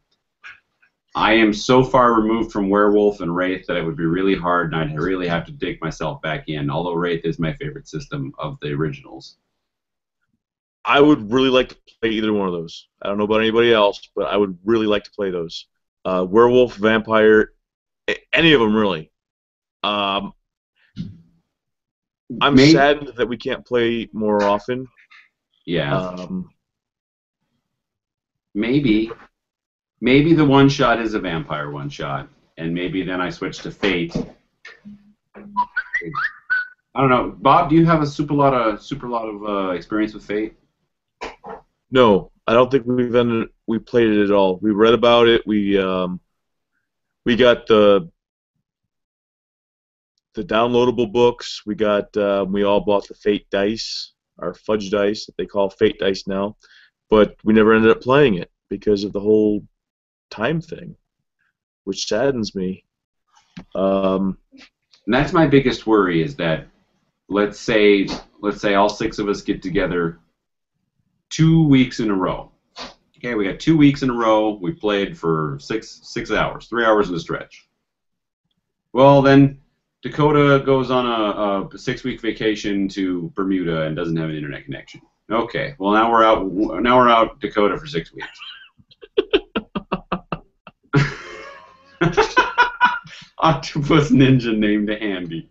I am so far removed from Werewolf and Wraith that it would be really hard, and I'd really have to dig myself back in. Although Wraith is my favorite system of the originals. I would really like to play either one of those. I don't know about anybody else, but I would really like to play those. Werewolf, Vampire, any of them really. I'm saddened that we can't play more often. Yeah. Maybe the one shot is a Vampire one shot, and maybe then I switch to Fate. I don't know, Bob. Do you have a super lot of experience with Fate? No, I don't think we played it at all. We read about it. We got the downloadable books. We all bought the Fate dice, our fudge dice that they call Fate dice now, but we never ended up playing it because of the whole time thing, which saddens me. And that's my biggest worry is that let's say all 6 of us get together 2 weeks in a row. Okay, we got 2 weeks in a row. We played for 6 hours, 3 hours in a stretch. Well, then Dakota goes on a 6-week vacation to Bermuda and doesn't have an internet connection. Okay, well now we're out Dakota for 6 weeks. Octopus Ninja named Handy.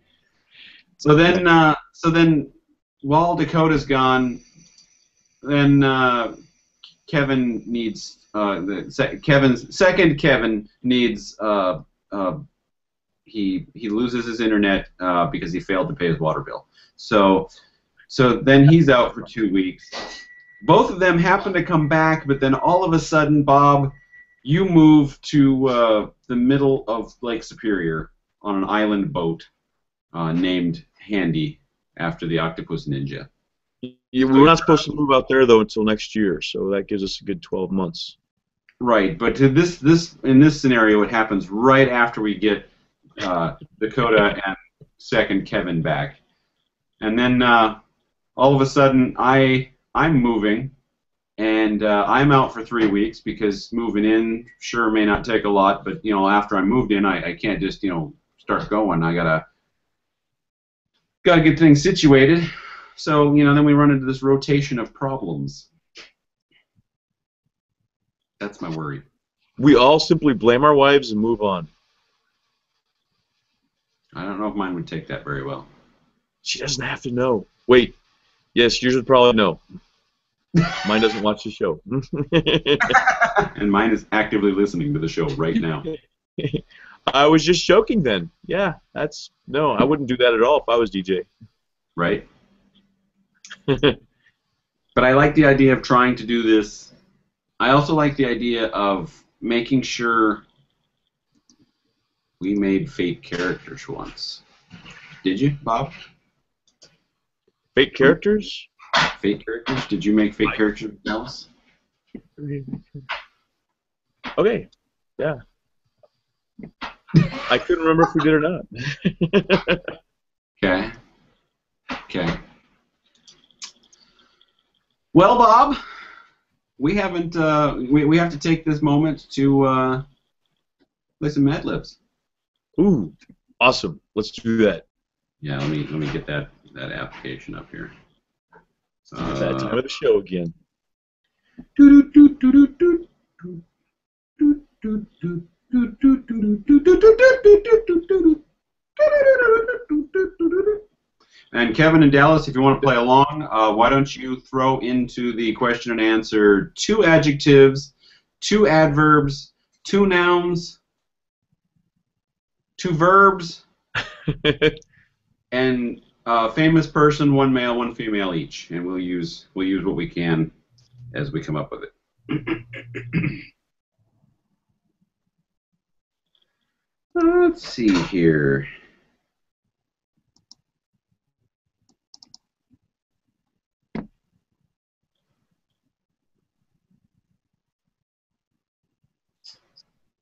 So then while Dakota's gone, then Kevin needs Kevin's second Kevin needs he loses his internet because he failed to pay his water bill. So then he's out for 2 weeks. Both of them happen to come back, but then all of a sudden, Bob, you move to the middle of Lake Superior on an island boat named Handy after the Octopus Ninja. We're not supposed to move out there though until next year, so that gives us a good 12 months. Right, but in this scenario, it happens right after we get Dakota and second Kevin back, and then all of a sudden I'm moving, and I'm out for 3 weeks because moving in sure may not take a lot, but after I moved in, I can't just start going. I gotta get things situated. So then we run into this rotation of problems. That's my worry. We all simply blame our wives and move on. I don't know if mine would take that very well. She doesn't have to know. Wait. Yes, yours would probably know. Mine doesn't watch the show. And mine is actively listening to the show right now. I was just joking then. Yeah, no, I wouldn't do that at all if I was DJ. Right? But I like the idea of trying to do this. I also like the idea of making sure we made Fate characters once. Did you, Bob? Fate characters? Fate characters? Did you make Fate characters, Dallas? Okay, yeah. I couldn't remember if we did or not. Okay. Well, Bob, we haven't. We have to take this moment to play some Mad Libs. Ooh, awesome! Let's do that. Yeah, let me get that application up here. It's that time of the show again. And Kevin and Dallas, if you want to play along, why don't you throw into the question and answer 2 adjectives, 2 adverbs, 2 nouns, 2 verbs, and famous person, 1 male, 1 female each, and we'll use what we can as we come up with it. Let's see here.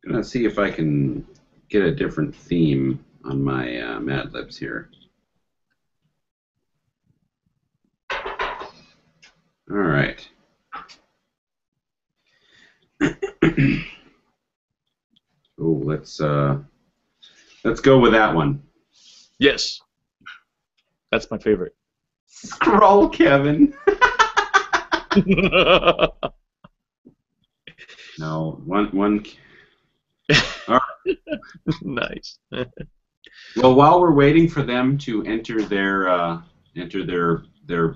Gonna see if I can get a different theme on my Mad Libs here. All right. Oh, let's go with that one. Yes. That's my favorite. Scroll, Kevin. No, one. All right. Nice. Well, while we're waiting for them to enter their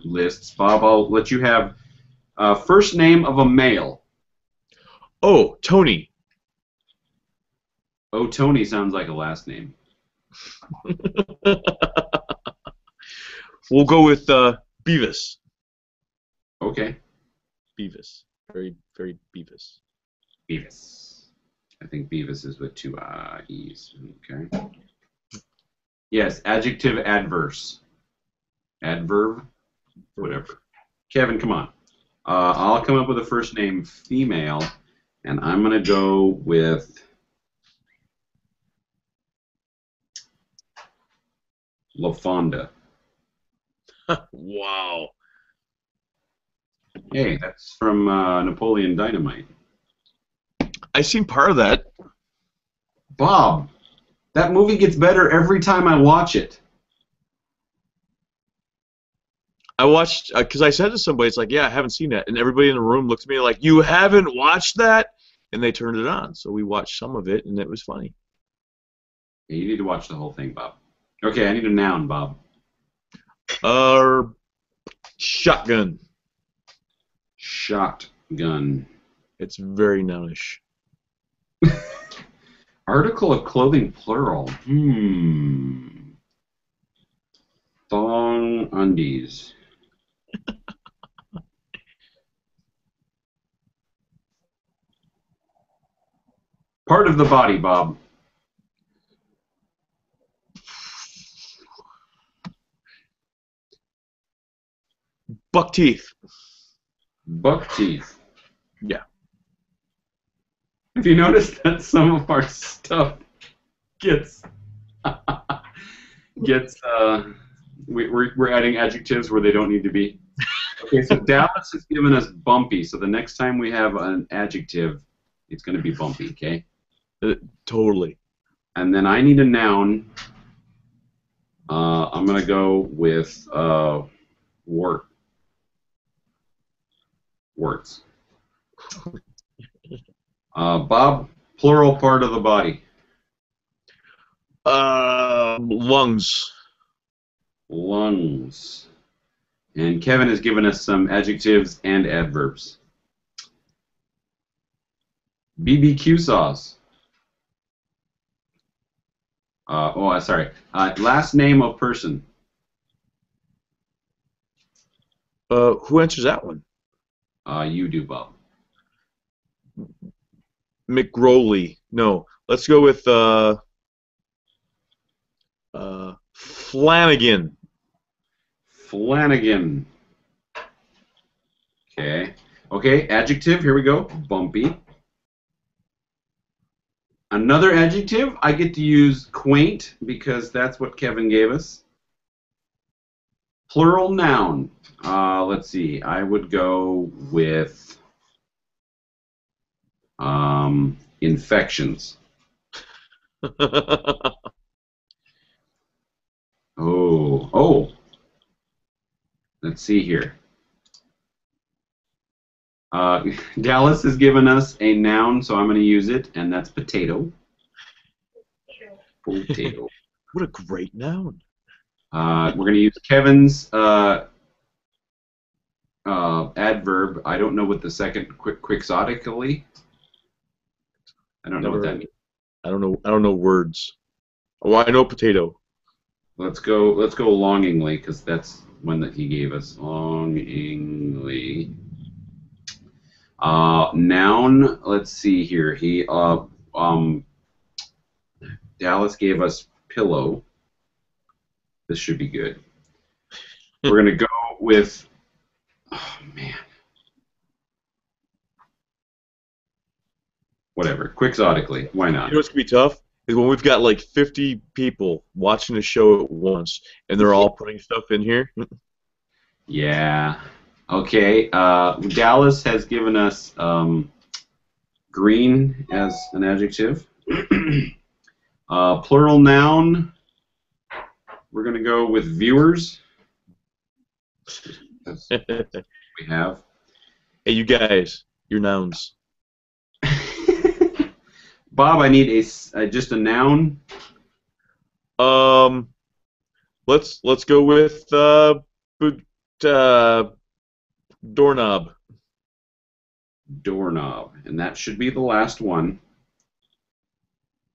lists, Bob, I'll let you have first name of a male. Oh, Tony. Oh, Tony sounds like a last name. We'll go with Beavis. Okay. Beavis. Very, very Beavis. Beavis. I think Beavis is with two E's. Okay. Yes, adjective, adverse. Adverb, whatever. Kevin, come on. I'll come up with a first name female, and I'm going to go with LaFonda. Wow. Hey, that's from Napoleon Dynamite. I seen part of that. Bob, that movie gets better every time I watch it. I watched, because I said to somebody, it's like, yeah, I haven't seen that. And everybody in the room looked at me like, you haven't watched that? And they turned it on. So we watched some of it, and it was funny. Yeah, you need to watch the whole thing, Bob. Okay, I need a noun, Bob. Shotgun. Shotgun. It's very nounish. Article of clothing, plural. Thong undies. Part of the body, Bob. Buck teeth. Buck teeth. Yeah. Have you noticed that some of our stuff gets we're adding adjectives where they don't need to be? Okay, so Dallas has given us bumpy, so the next time we have an adjective, it's going to be bumpy, okay? Totally. And then I need a noun. I'm going to go with warts. Bob, plural part of the body. Lungs. Lungs. And Kevin has given us some adjectives and adverbs. BBQ sauce. Sorry. Last name of person. Who answers that one? You do, Bob. McGrowley. No. Let's go with Flanagan. Flanagan. Okay. Okay, adjective, here we go. Bumpy. Another adjective, I get to use quaint because that's what Kevin gave us. Plural noun. Let's see. I would go with infections. Oh. Let's see here. Dallas has given us a noun, so I'm going to use it, and that's potato. Potato. What a great noun. We're going to use Kevin's adverb. I don't know what the second quixotically. I don't know what that means. I don't know words. Oh, I know potato. Let's go longingly because that's one that he gave us. Longingly. Noun. Let's see here. Dallas gave us pillow. This should be good. We're gonna go with. Oh man. whatever. Quixotically. Why You not? know what's gonna be tough is when we've got like 50 people watching the show at once, and they're all putting stuff in here. Yeah. Okay. Dallas has given us green as an adjective. Plural noun. We're going to go with viewers. That's what we have. Hey, you guys, your nouns. Bob, I need just a noun. Let's go with doorknob. Doorknob. And that should be the last one.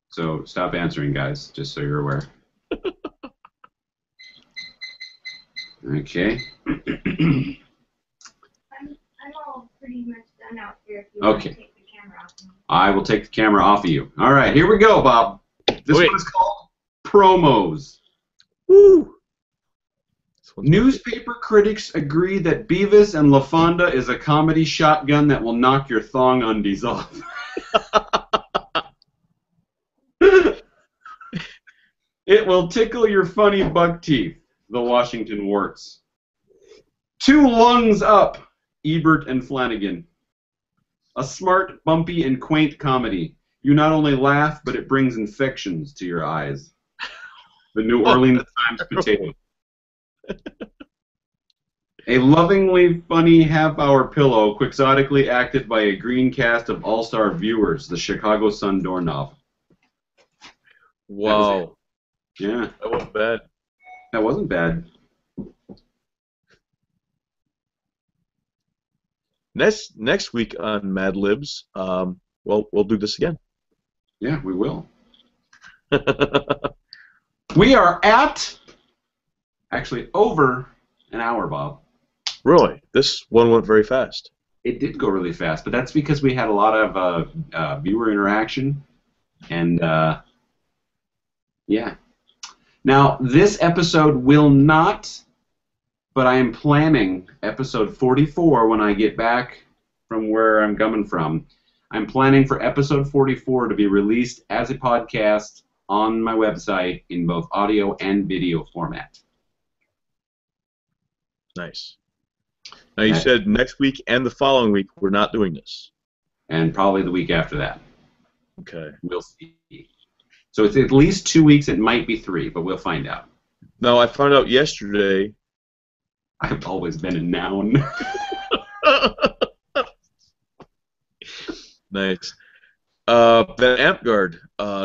So stop answering, guys, just so you're aware. Okay. I'm all pretty much done out here if you want to Okay. take the camera off me. I will take the camera off of you. All right, here we go, Bob. This Okay. one is called promos. Woo! Newspaper critics agree that Beavis and LaFonda is a comedy shotgun that will knock your thong undies off. It will tickle your funny buck teeth, the Washington Warts. Two lungs up, Ebert and Flanagan. A smart, bumpy, and quaint comedy. You not only laugh, but it brings infections to your eyes. The New Orleans Times Potato. A lovingly funny half-hour pillow, quixotically acted by a green cast of all-star viewers, the Chicago Sun doorknob. Wow, Yeah, that wasn't bad. that wasn't bad. Next week on Mad Libs, we'll do this again. Yeah, we will. We are at, actually, over an hour, Bob. Really, this one went very fast. It did go really fast, but that's because we had a lot of viewer interaction, and yeah. Now, this episode will not, but I am planning episode 44 when I get back from where I'm coming from. I'm planning for episode 44 to be released as a podcast on my website in both audio and video format. Nice. Now you said next week and the following week we're not doing this. And probably the week after that. Okay. We'll see. So it's at least 2 weeks. It might be 3, but we'll find out. Now I found out yesterday. I've always been a noun. Nice. The Amp Guard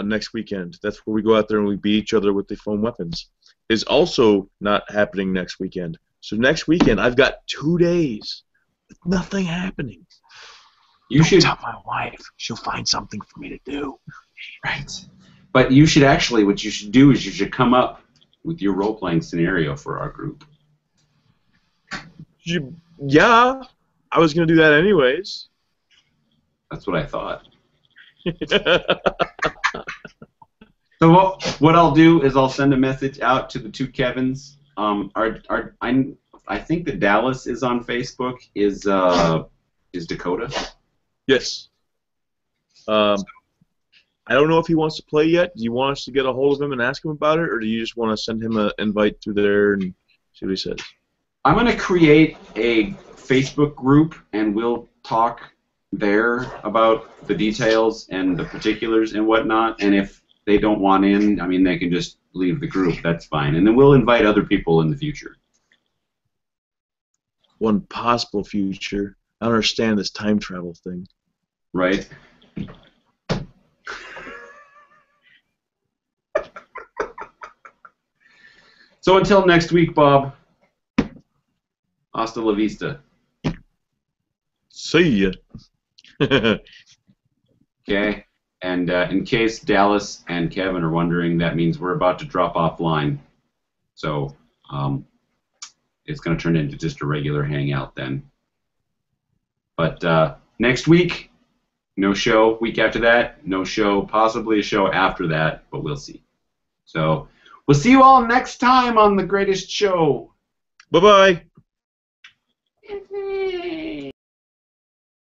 next weekend. That's where we go out there and we beat each other with the foam weapons. Is also not happening next weekend. So next weekend I've got 2 days with nothing happening. You should tell my wife. She'll find something for me to do. Right. But you should actually, what you should do is you should come up with your role-playing scenario for our group. Yeah, I was going to do that anyways. That's what I thought. So what I'll do is I'll send a message out to the two Kevins. I think that Dallas is on Facebook. Is Dakota? Yes. I don't know if he wants to play yet. Do you want us to get a hold of him and ask him about it, or do you just want to send him an invite through there and see what he says? I'm going to create a Facebook group, and we'll talk there about the details and the particulars and whatnot. And if they don't want in, I mean, they can just leave the group. That's fine. And then we'll invite other people in the future. One possible future. I don't understand this time travel thing. Right? So until next week, Bob. Hasta la vista. See ya. Okay? And in case Dallas and Kevin are wondering, that means we're about to drop offline. So it's going to turn into just a regular hangout then. But next week, no show. Week after that, no show. Possibly a show after that, but we'll see. So we'll see you all next time on The Greatest Show. Bye-bye.